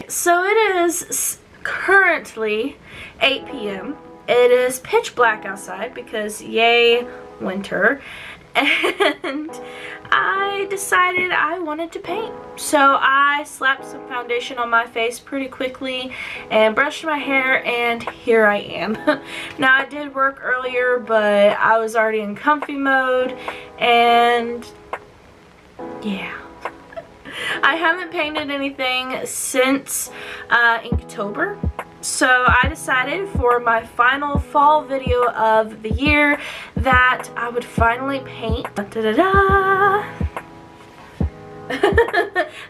So it is currently 8 p.m. It is pitch black outside because yay, winter. And I decided I wanted to paint. So I slapped some foundation on my face pretty quickly and brushed my hair, and here I am. Now I did work earlier, but I was already in comfy mode, and yeah. I haven't painted anything since Inktober, so I decided for my final fall video of the year that I would finally paint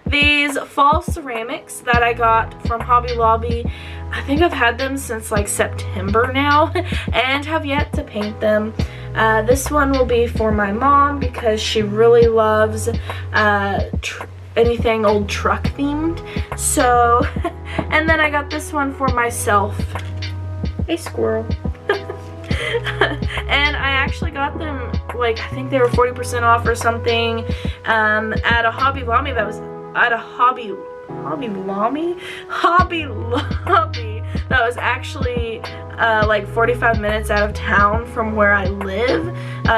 these fall ceramics that I got from Hobby Lobby. I think I've had them since like September now and have yet to paint them. This one will be for my mom because she really loves anything old truck themed. So, and then I got this one for myself, a squirrel. And I actually got them, like, I think they were 40% off or something at a Hobby Lobby that was at a Hobby Lobby that was actually like 45 minutes out of town from where I live,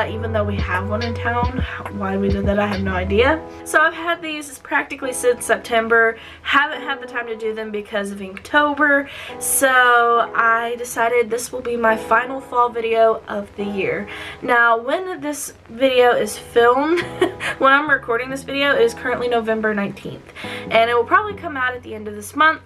even though we have one in town. Why we did that, I have no idea. So I've had these practically since September. Haven't had the time to do them because of Inktober, so I decided this will be my final fall video of the year. Now when this video is filmed, when I'm recording this video, it is currently November 19th, and it will probably come out at the end of this month.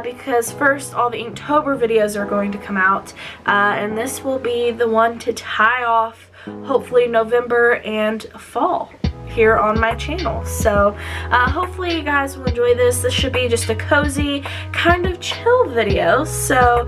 Because first all the Inktober videos are going to come out, and this will be the one to tie off hopefully November and fall here on my channel. So hopefully you guys will enjoy this. This should be just a cozy kind of chill video, so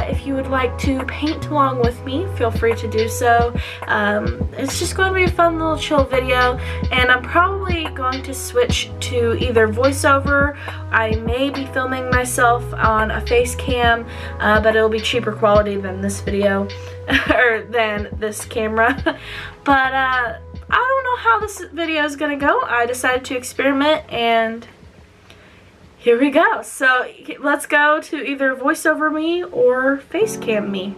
if you would like to paint along with me, feel free to do so. It's just going to be a fun little chill video, and I'm probably going to switch to either voiceover. I may be filming myself on a face cam, but it'll be cheaper quality than this video or than this camera. But I don't know how this video is gonna go. I decided to experiment, and here we go. So let's go to either voiceover me or face cam me.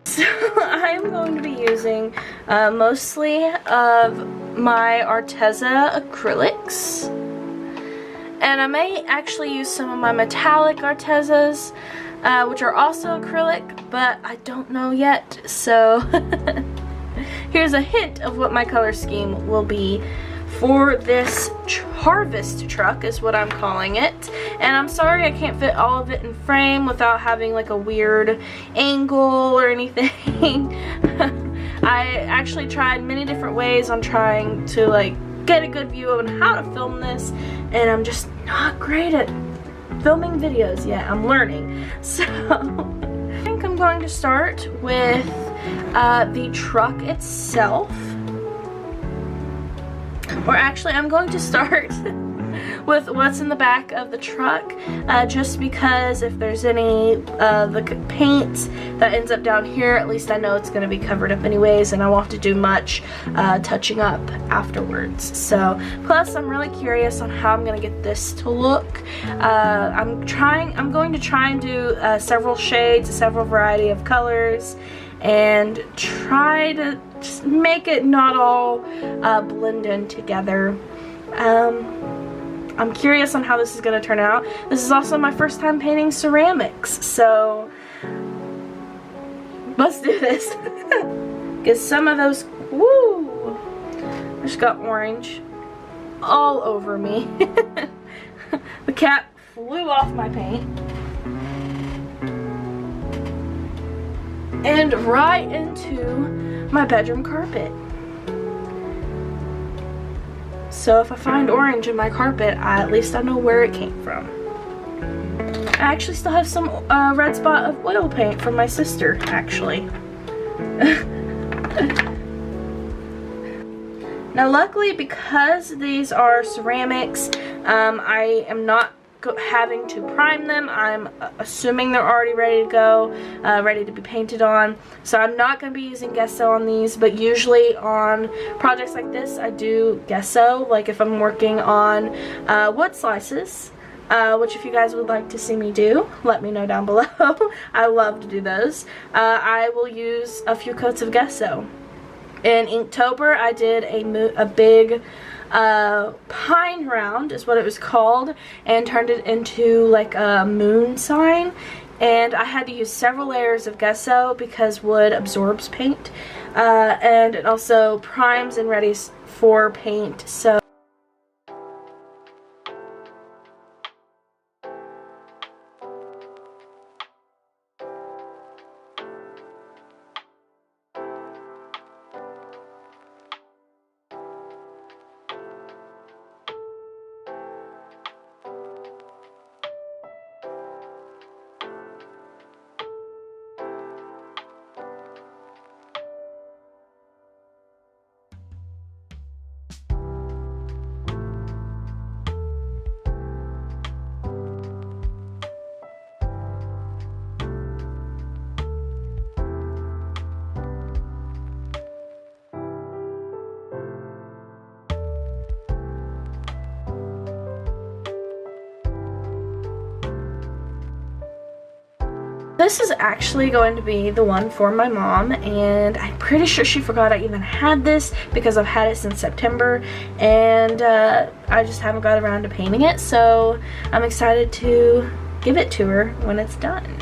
So I am going to be using mostly of my Arteza acrylics, and I may actually use some of my metallic Artezas, which are also acrylic, but I don't know yet. So here's a hint of what my color scheme will be for this harvest truck, is what I'm calling it. And I'm sorry I can't fit all of it in frame without having like a weird angle or anything. I actually tried many different ways on trying to like get a good view on how to film this, and I'm just not great at filming videos yet. I'm learning. So I think I'm going to start with the truck itself. Or actually, I'm going to start with what's in the back of the truck, just because if there's any the paint that ends up down here, at least I know it's going to be covered up anyways, and I won't have to do much touching up afterwards. So plus I'm really curious on how I'm going to get this to look. I'm going to try and do several shades, several variety of colors, and try to just make it not all blend in together. I'm curious on how this is going to turn out. This is also my first time painting ceramics, so let's do this. Get some of those, woo! I just got orange all over me. The cap flew off my paint. And right into my bedroom carpet. So if I find orange in my carpet, at least I know where it came from. I actually still have some red spot of oil paint from my sister, actually. Now luckily, because these are ceramics, I am not having to prime them. I'm assuming they're already ready to go, ready to be painted on. So I'm not going to be using gesso on these, but usually on projects like this I do gesso, like if I'm working on wood slices, which if you guys would like to see me do, let me know down below. I love to do those. I will use a few coats of gesso. In Inktober I did a big pine round is what it was called, and turned it into like a moon sign, and I had to use several layers of gesso because wood absorbs paint, and it also primes and readies for paint. So this is actually going to be the one for my mom, and I'm pretty sure she forgot I even had this because I've had it since September, and I just haven't got around to painting it, so I'm excited to give it to her when it's done.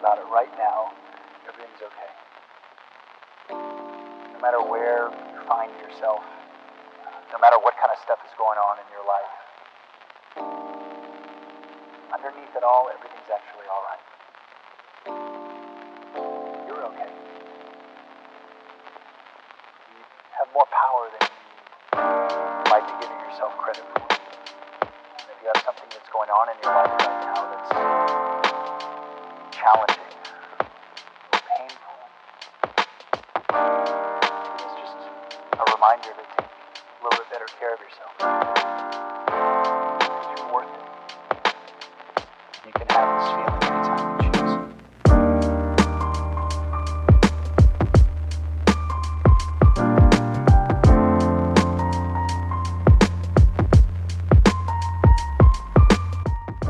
about it right now. Everything's okay. No matter where you find yourself, no matter what kind of stuff is going on in your life, underneath it all, everything's actually all right. You're okay. You have more power than you might be giving yourself credit for. And if you have something that's going on in your life right now that's challenging or painful, it's just a reminder to take a little bit better care of yourself. Because you're worth it. You can have this feeling anytime you choose.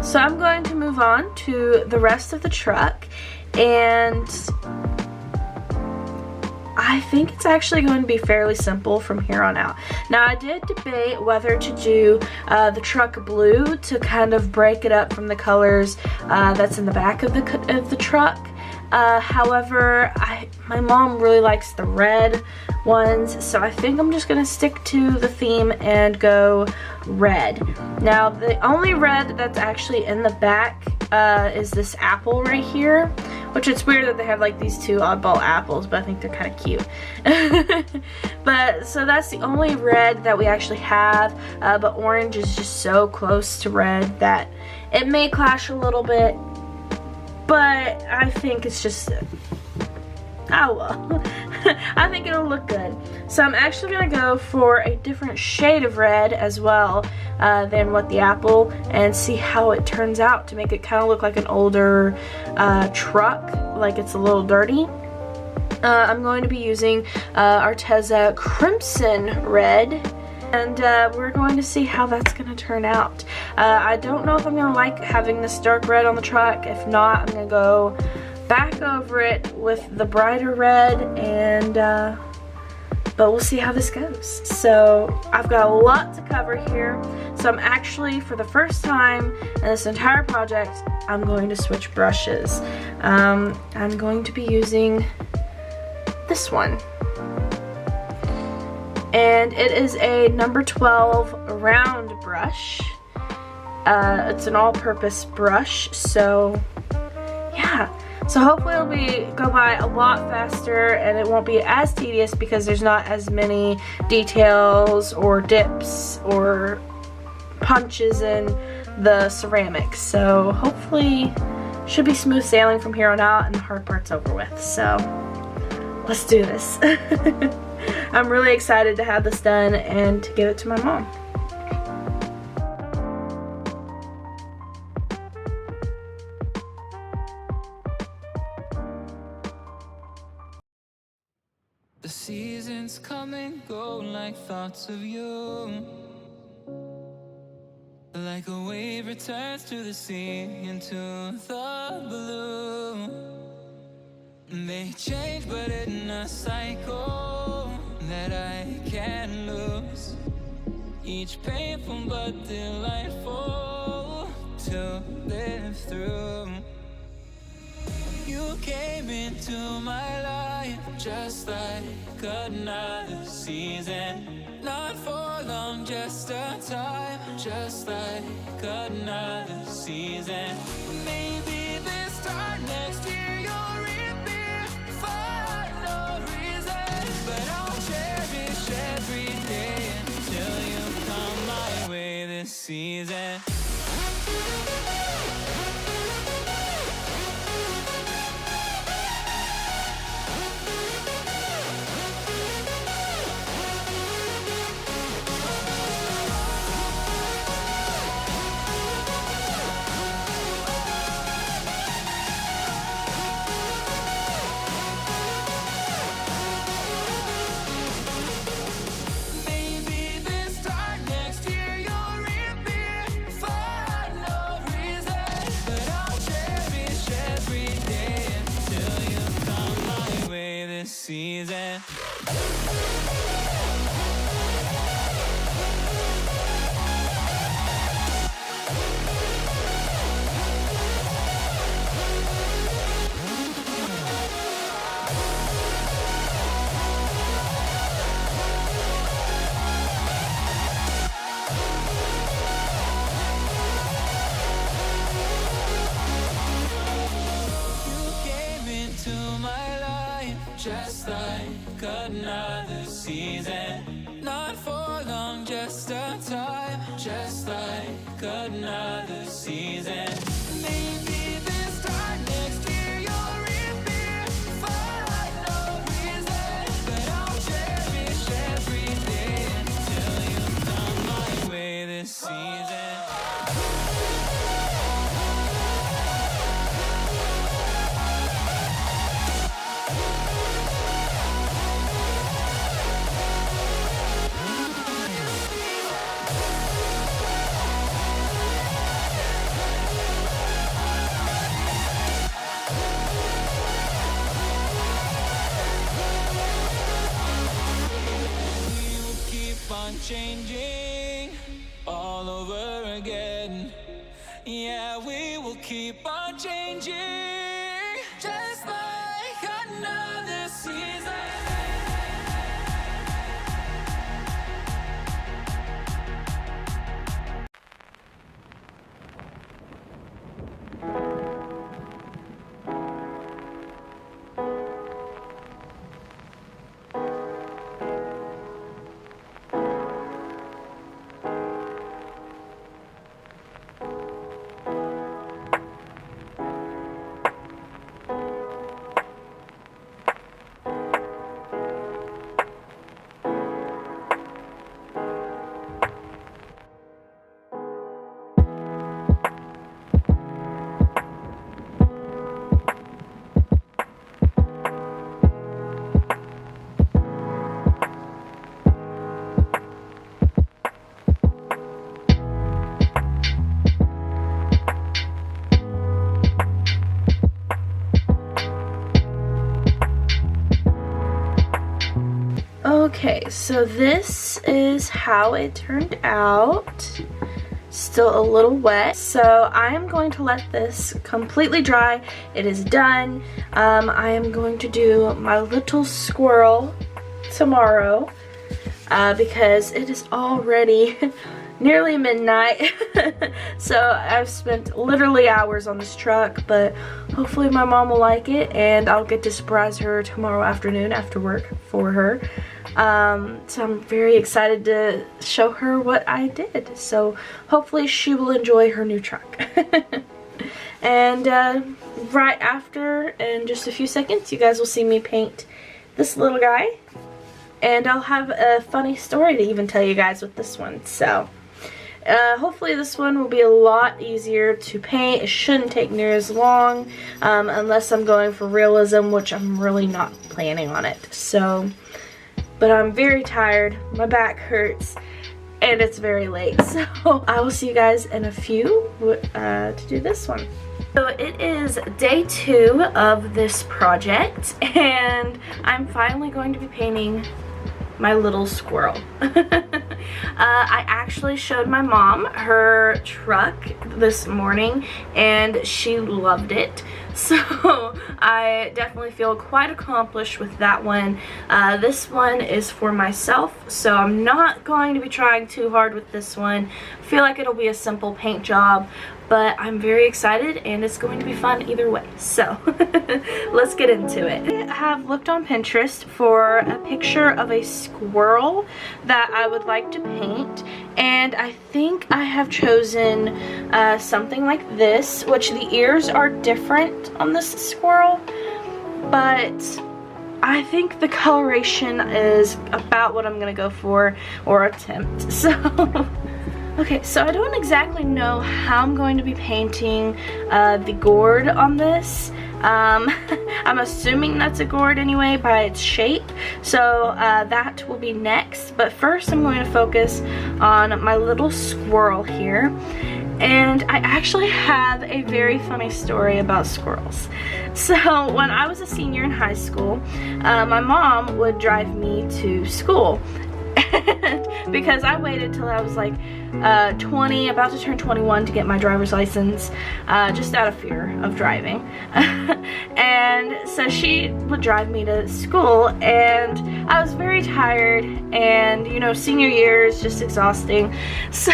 So I'm going to move on to the rest of the truck, and I think it's actually going to be fairly simple from here on out. Now, I did debate whether to do the truck blue to kind of break it up from the colors that's in the back of the truck. However, my mom really likes the red ones, so I think I'm just gonna stick to the theme and go red. Now, the only red that's actually in the back is this apple right here, which it's weird that they have like these two oddball apples, but I think they're kind of cute. But so that's the only red that we actually have, but orange is just so close to red that it may clash a little bit, but I think it's just, oh well. I think it'll look good. So I'm actually gonna go for a different shade of red as well than what the apple, and see how it turns out to make it kind of look like an older truck, like it's a little dirty. I'm going to be using Arteza Crimson Red, and we're going to see how that's going to turn out. I don't know if I'm going to like having this dark red on the truck. If not, I'm going to go back over it with the brighter red, and but we'll see how this goes. So I've got a lot to cover here, so I'm actually, for the first time in this entire project, I'm going to switch brushes. I'm going to be using this one, and it is a number 12 round brush. It's an all-purpose brush, so yeah. So hopefully it'll go by a lot faster, and it won't be as tedious because there's not as many details or dips or punches in the ceramics. So hopefully should be smooth sailing from here on out, and the hard part's over with. So let's do this. I'm really excited to have this done and to give it to my mom. The seasons come and go like thoughts of you. Like a wave returns to the sea, into the blue. They change, but in a cycle that I can't lose. Each painful but delightful to live through. You came into my life just like another season. Not for long, just a time, just like another season. Maybe this time next year you'll reappear for no reason. But I'll cherish every day until you come my way this season. Season. just like another season. Not for long, just a time, just like another season. Maybe this time next year you'll reappear for no reason, but I'll cherish every day until you come my way this season. Changing all over again. Yeah, we will keep on changing, just like another season. Okay, so this is how it turned out. Still a little wet, so I am going to let this completely dry. It is done. I am going to do my little squirrel tomorrow because it is already nearly midnight. So I've spent literally hours on this truck, but hopefully my mom will like it and I'll get to surprise her tomorrow afternoon after work for her. So I'm very excited to show her what I did. So hopefully she will enjoy her new truck. And right after, in just a few seconds, you guys will see me paint this little guy. And I'll have a funny story to even tell you guys with this one. So hopefully this one will be a lot easier to paint. It shouldn't take near as long unless I'm going for realism, which I'm really not planning on it. So, but I'm very tired, my back hurts, and it's very late. So I will see you guys in a few to do this one. So it is day 2 of this project, and I'm finally going to be painting my little squirrel. I actually showed my mom her truck this morning and she loved it, so I definitely feel quite accomplished with that one. This one is for myself, so I'm not going to be trying too hard with this one. I feel like it'll be a simple paint job, but I'm very excited and it's going to be fun either way. So let's get into it. I have looked on Pinterest for a picture of a squirrel that I would like to paint, and I think I have chosen something like this, which the ears are different on this squirrel, but I think the coloration is about what I'm gonna go for or attempt. So okay, so I don't exactly know how I'm going to be painting the gourd on this. I'm assuming that's a gourd anyway by its shape, so that will be next. But first I'm going to focus on my little squirrel here. And I actually have a very funny story about squirrels. So when I was a senior in high school, my mom would drive me to school. Because I waited till I was like 20, about to turn 21 to get my driver's license, just out of fear of driving. And so she would drive me to school, and I was very tired, and you know, senior year is just exhausting. So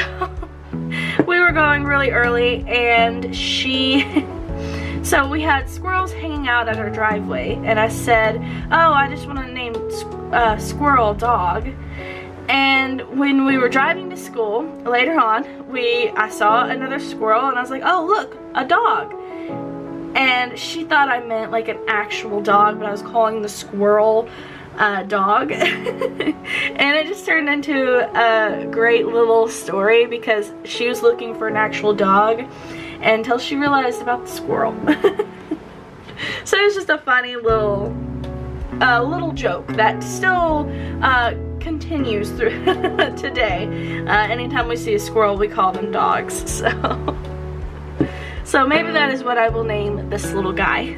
we were going really early, and she So we had squirrels hanging out at our driveway, and I said, oh, I just want to name Squirrel Dog. And when we were driving to school later on, I saw another squirrel, and I was like, oh, look, a dog. And she thought I meant like an actual dog, but I was calling the squirrel dog. And it just turned into a great little story because she was looking for an actual dog until she realized about the squirrel. So it was just a funny little joke that still continues through today. Anytime we see a squirrel, we call them dogs. So maybe that is what I will name this little guy.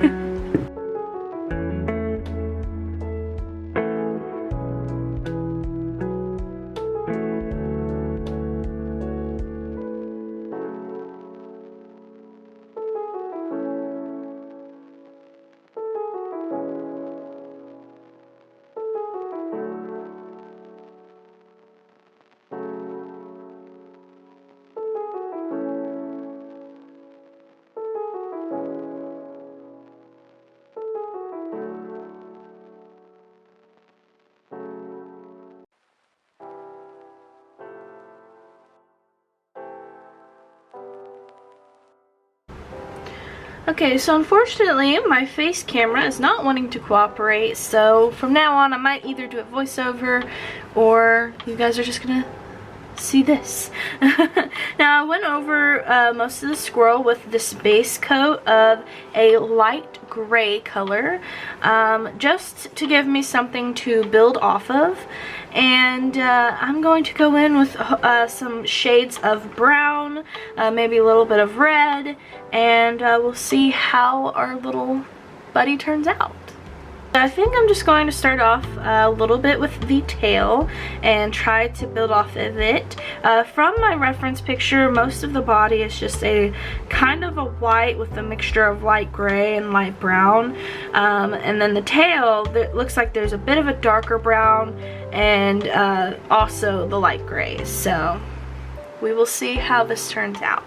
Okay, so unfortunately my face camera is not wanting to cooperate, so from now on I might either do a voiceover or you guys are just gonna see this. Now I went over most of the squirrel with this base coat of a light gray color, just to give me something to build off of. And I'm going to go in with some shades of brown, maybe a little bit of red, and we'll see how our little buddy turns out. I think I'm just going to start off a little bit with the tail and try to build off of it. From my reference picture, most of the body is just a kind of a white with a mixture of light gray and light brown. And then the tail, it looks like there's a bit of a darker brown and also the light gray. So we will see how this turns out.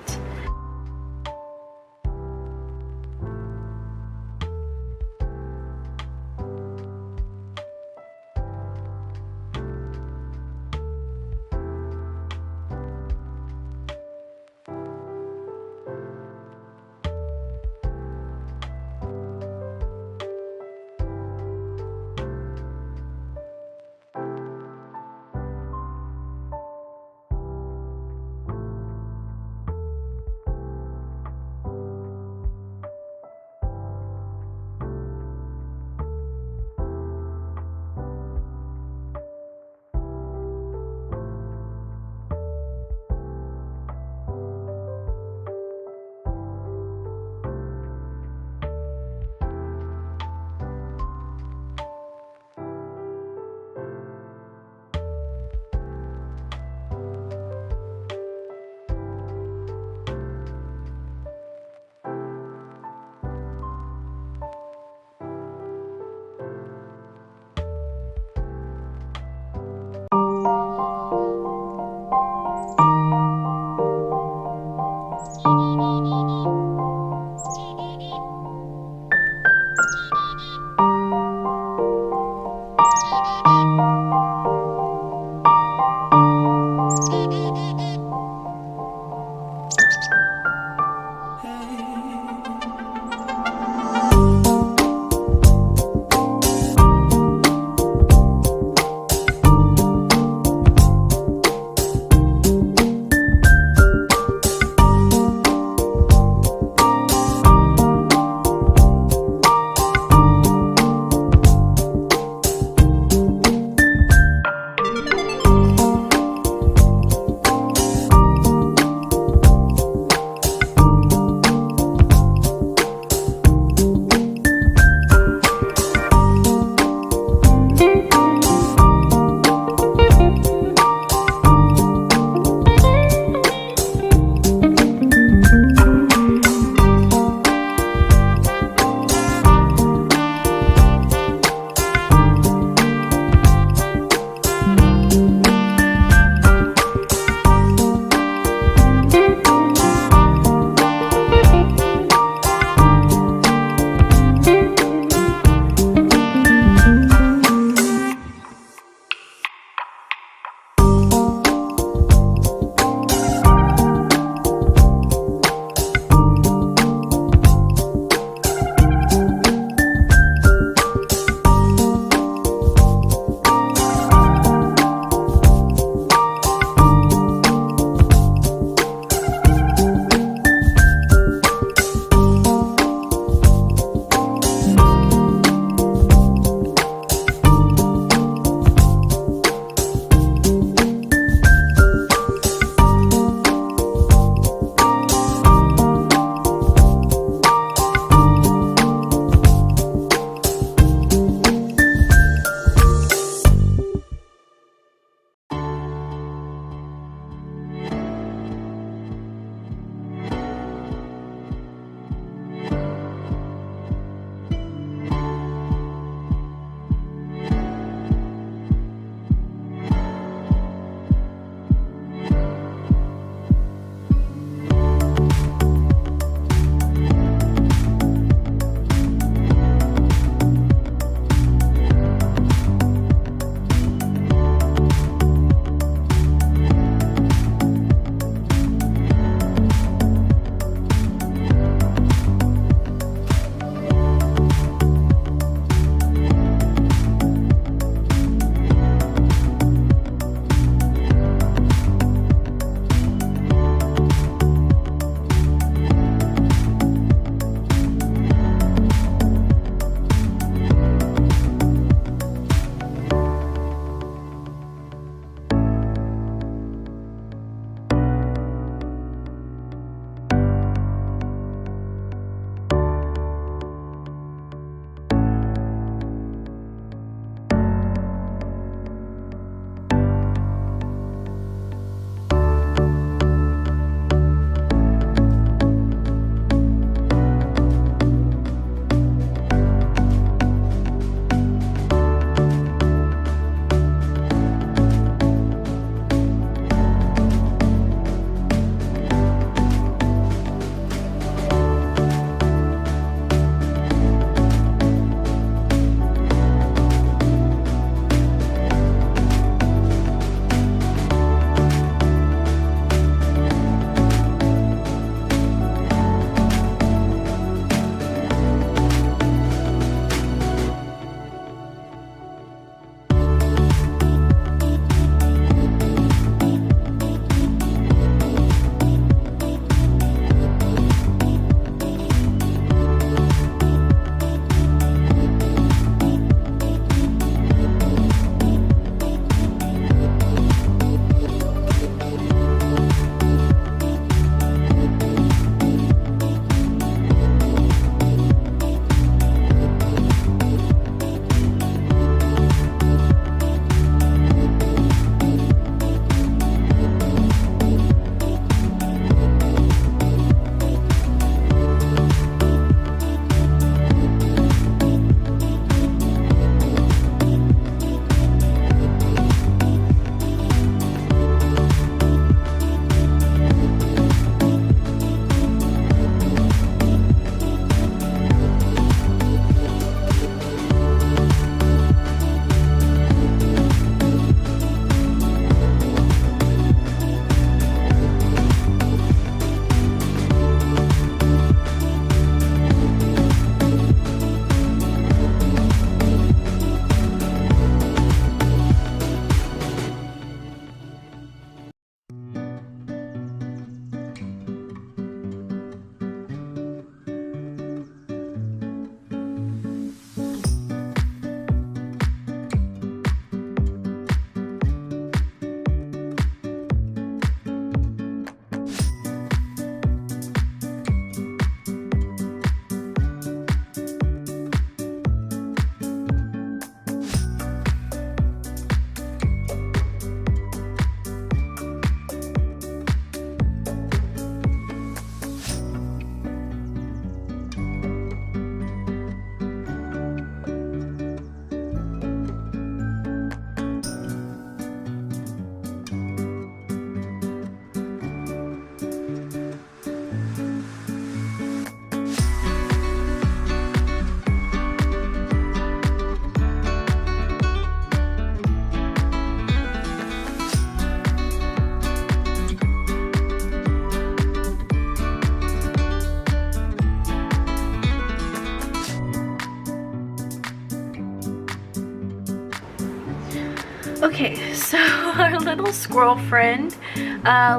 Okay, so our little squirrel friend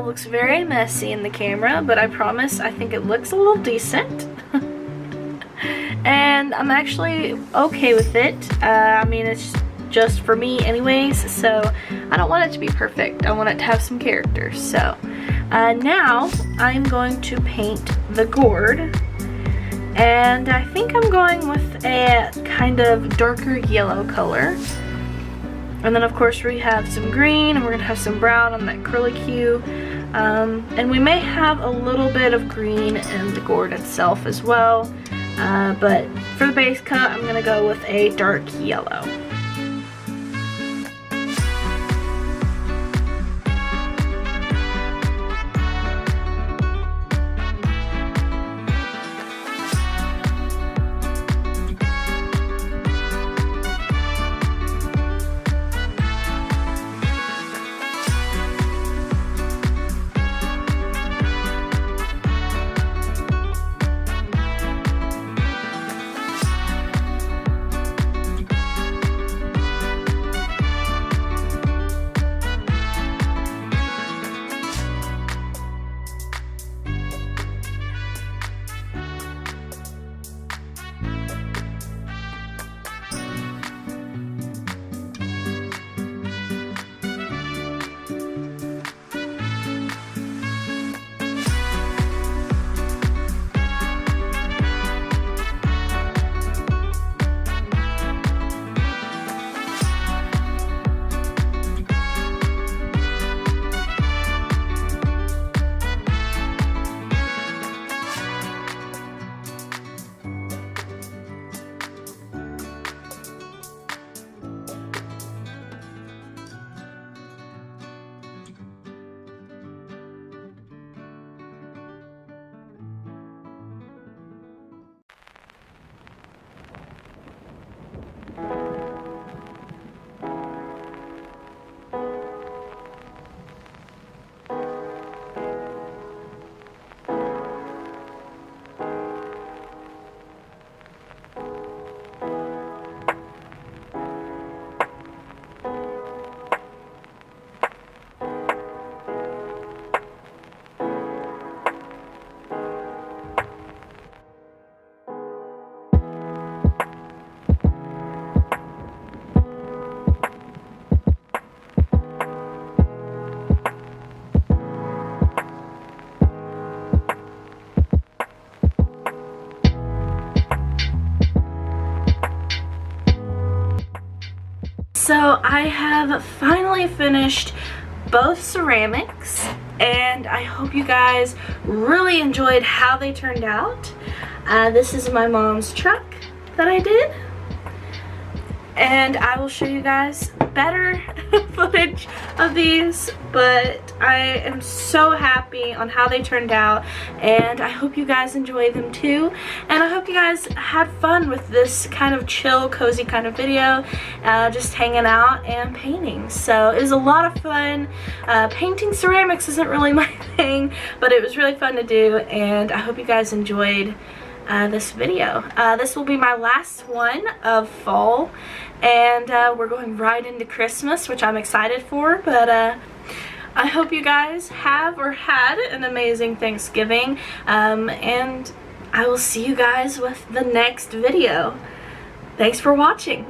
looks very messy in the camera, but I promise I think it looks a little decent. And I'm actually okay with it. I mean, it's just for me anyways, so I don't want it to be perfect. I want it to have some character. So now I'm going to paint the gourd, and I think I'm going with a kind of darker yellow color. And then of course we have some green, and we're gonna have some brown on that acrylic hue. And we may have a little bit of green in the gourd itself as well. But for the base coat, I'm gonna go with a dark yellow. So I have finally finished both ceramics, and I hope you guys really enjoyed how they turned out. This is my mom's truck that I did, and I will show you guys better footage of these, but I am so happy on how they turned out, and I hope you guys enjoy them too, and I hope you guys had fun with this kind of chill, cozy kind of video, just hanging out and painting. So it was a lot of fun. Painting ceramics isn't really my thing, but it was really fun to do, and I hope you guys enjoyed this video. This will be my last one of fall, and we're going right into Christmas, which I'm excited for. But I hope you guys have or had an amazing Thanksgiving, and I will see you guys with the next video. Thanks for watching.